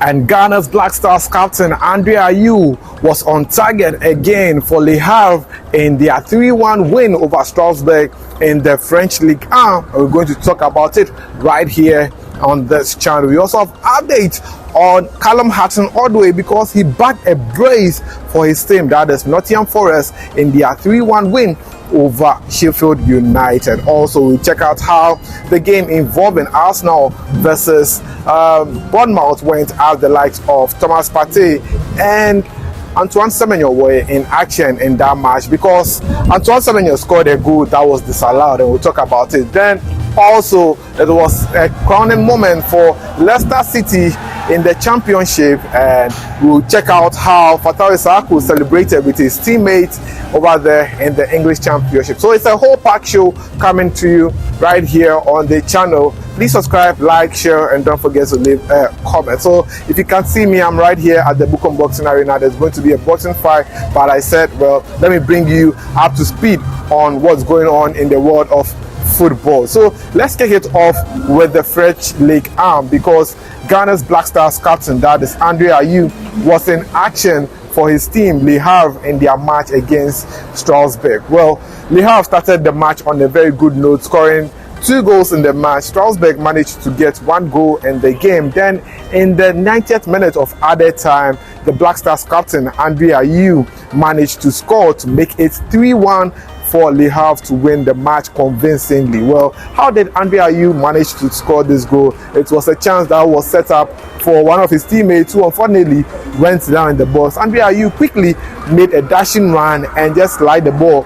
And Ghana's Black Stars captain Ayew was on target again for Le Havre in their 3-1 win over Strasbourg in the French Ligue 1. We're going to talk about it right here on this channel. We also have updates on Hudson-Odoi because he bagged a brace for his team, that is Nottingham Forest, in their 3-1 win over Sheffield United. Also, we'll check out how the game involving Arsenal versus Bournemouth went as the likes of Thomas Partey and Antoine Semenyo were in action in that match because Antoine Semenyo scored a goal that was disallowed, and we'll talk about it. Then also, it was a crowning moment for Leicester City in the championship, and we'll check out how Fatawu Issahaku celebrated with his teammates over there in the English championship. So it's a whole pack show coming to you right here on the channel. Please subscribe, like, share, and don't forget to leave a comment. So if you can see me, I'm right here at the Bukom Boxing Arena. There's going to be a boxing fight, but I said, well, let me bring you up to speed on what's going on in the world of football. So let's kick it off with the French Ligue 1 because Ghana's Black Stars captain, that is Ayew, was in action for his team Le Havre in their match against Strasbourg. Well, Le Havre started the match on a very good note, scoring 2 goals in the match. Strasbourg managed to get 1 goal in the game. Then in the 90th minute of added time, the Black Stars captain Ayew managed to score to make it 3-1 for Le Havre to win the match convincingly. Well, how did Ayew manage to score this goal? It was a chance that was set up for one of his teammates who unfortunately went down in the box. Ayew quickly made a dashing run and just slid the ball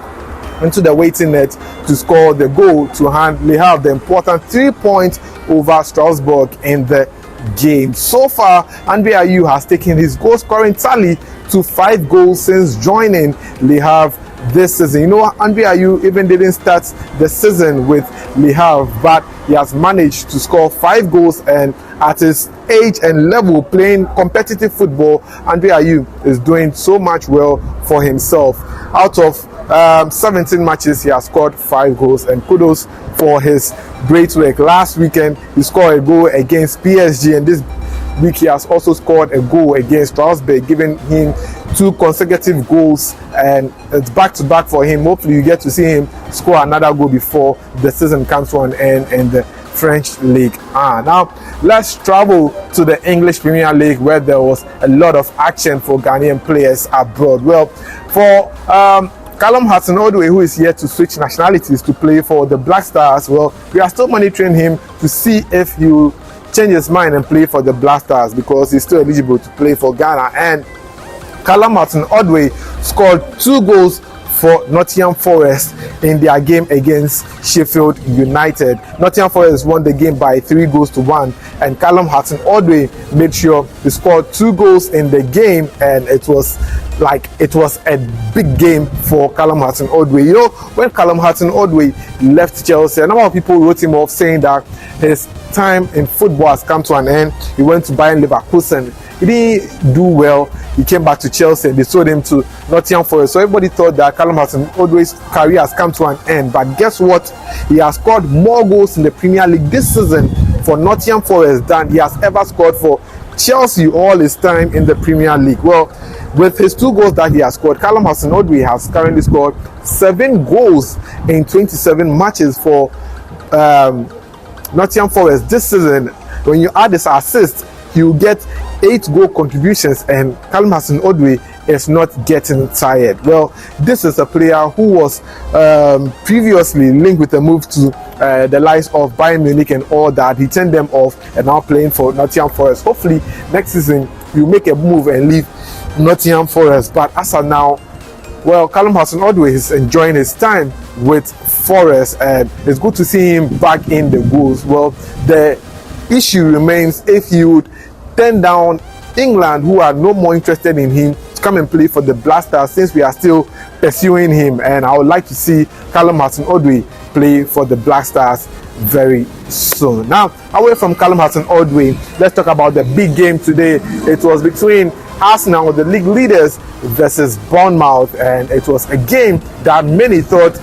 into the waiting net to score the goal to hand Le Havre the important 3 points over Strasbourg in the game. So far, Ayew has taken his goal scoring tally to 5 goals since joining Le Havre this season. You know, Ayew even didn't start the season with Le Havre, but he has managed to score 5 goals, and at his age and level playing competitive football, Ayew is doing so much well for himself. Out of 17 matches, he has scored 5 goals, and kudos for his great work. Last weekend, he scored a goal against PSG, and this week he has also scored a goal against Strasbourg, giving him 2 consecutive goals, and it's back-to-back for him. Hopefully you get to see him score another goal before the season comes to an end in the French League. Now let's travel to the English Premier League, where there was a lot of action for Ghanaian players abroad. Well, for Hudson-Odoi, who is here to switch nationalities to play for the Black Stars, well, we are still monitoring him to see if he will change his mind and play for the Black Stars because he's still eligible to play for Ghana. And Hudson-Odoi scored 2 goals for Nottingham Forest in their game against Sheffield United. Nottingham Forest won the game by 3-1, and Hudson-Odoi made sure he scored 2 goals in the game, and it was a big game for Hudson-Odoi. You know, when Hudson-Odoi left Chelsea, a number of people wrote him off saying that his time in football has come to an end. He went to Bayern Leverkusen. He didn't do well. He came back to Chelsea and they sold him to Nottingham Forest. So everybody thought that Hudson-Odoi's career has come to an end. But guess what? He has scored more goals in the Premier League this season for Nottingham Forest than he has ever scored for Chelsea all his time in the Premier League. Well, with his 2 goals that he has scored, Hudson-Odoi has currently scored 7 goals in 27 matches for Nottingham Forest this season. When you add his assists, he will get 8 goal contributions, and Hudson-Odoi is not getting tired. Well, this is a player who was previously linked with a move to the likes of Bayern Munich and all that. He turned them off and now playing for Nottingham Forest. Hopefully next season he'll make a move and leave Nottingham Forest. But as of now, well, Hudson-Odoi is enjoying his time with Forest, and it's good to see him back in the goals. Well, the issue remains if he would turn down England, who are no more interested in him, to come and play for the Black Stars, since we are still pursuing him. And I would like to see Hudson-Odoi play for the Black Stars very soon. Now, away from Hudson-Odoi, let's talk about the big game today. It was between Arsenal, the league leaders, versus Bournemouth, and it was a game that many thought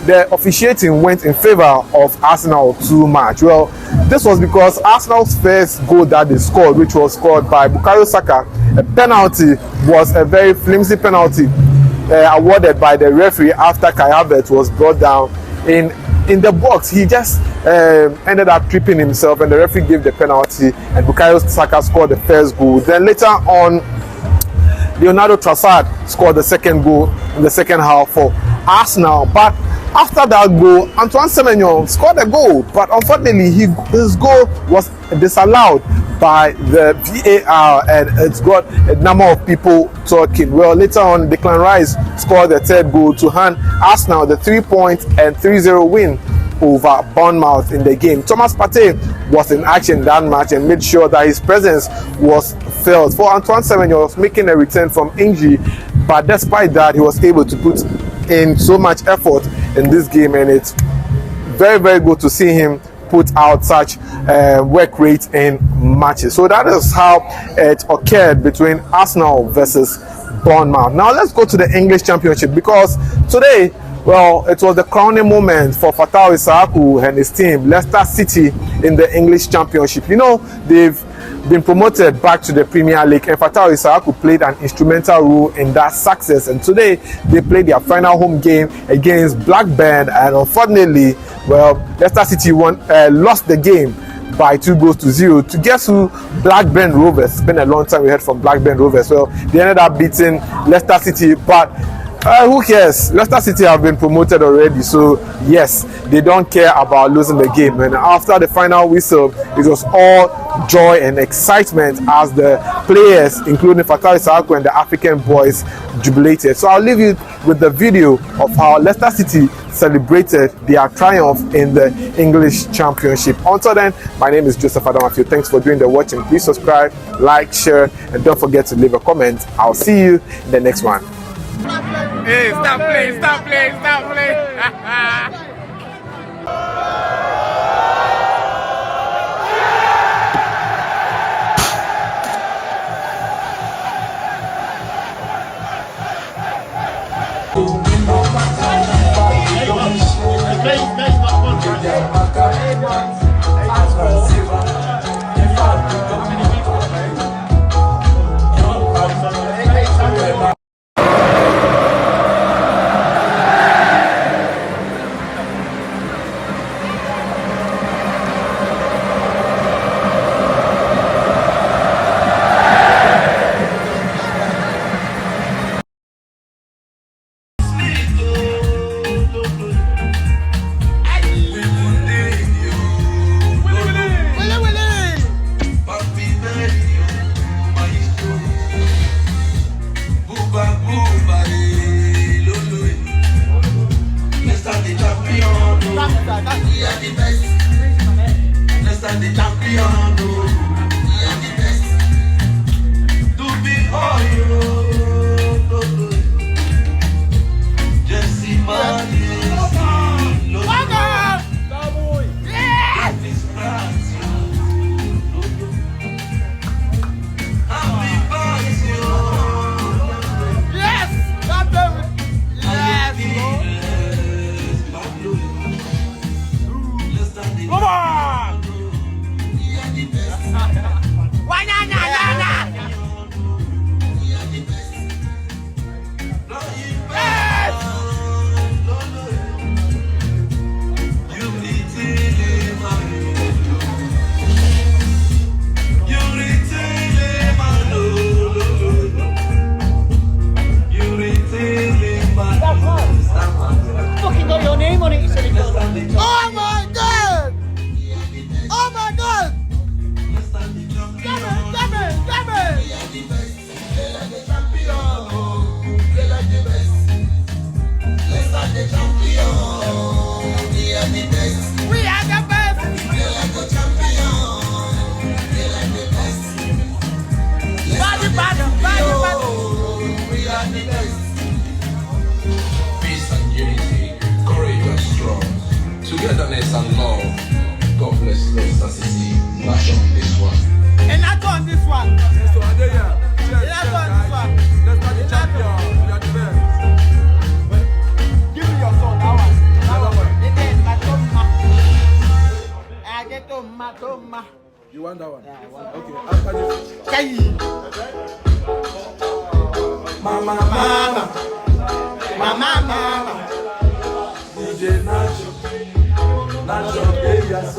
the officiating went in favor of Arsenal too much. Well, this was because Arsenal's first goal that they scored, which was scored by Bukayo Saka, a penalty, was a very flimsy penalty awarded by the referee after Kai Havertz was brought down in the box. He just ended up tripping himself, and the referee gave the penalty, and Bukayo Saka scored the first goal. Then later on, Leonardo Trossard scored the second goal in the second half for Arsenal. But after that goal, Antoine Semenyo scored a goal, but unfortunately his goal was disallowed by the VAR, and it's got a number of people talking. Well, later on, Declan Rice scored the third goal to hand Arsenal the 3-point and 3-0 win over Bournemouth in the game. Thomas Partey was in action that match and made sure that his presence was felt. For Antoine Semenyo was making a return from injury, but despite that, he was able to put in so much effort in this game, and it's very, very good to see him put out such work rate in matches. So that is how it occurred between Arsenal versus Bournemouth. Now let's go to the English Championship, because today, well, it was the crowning moment for Fatawu Issahaku and his team, Leicester City, in the English Championship. You know, they've been promoted back to the Premier League, and Fatawu Issahaku played an instrumental role in that success. And today, they played their final home game against Blackburn, and unfortunately, well, Leicester City lost the game by 2-0 to guess who? Blackburn Rovers. It's been a long time we heard from Blackburn Rovers. Well, they ended up beating Leicester City, but who cares? Leicester City have been promoted already, so yes, they don't care about losing the game. And after the final whistle, it was all joy and excitement as the players, including Fatawu Issahaku and the African boys, jubilated. So I'll leave you with the video of how Leicester City celebrated their triumph in the English Championship. Until then, my name is Joseph Adamafio. Thanks for doing the watching. Please subscribe, like, share, and don't forget to leave a comment. I'll see you in the next one. Hey, stop playing, stop playing, stop playing. Togetherness and love. God bless Leicester City. Not on this one. And not on this one. Yes, so Ayew. Cheers, Not on guys. this one. Leicester the champion. We are the best. Give me your son, that one. Mama, mama, mama, mama. DJ Nacho, Nacho, hey, yes,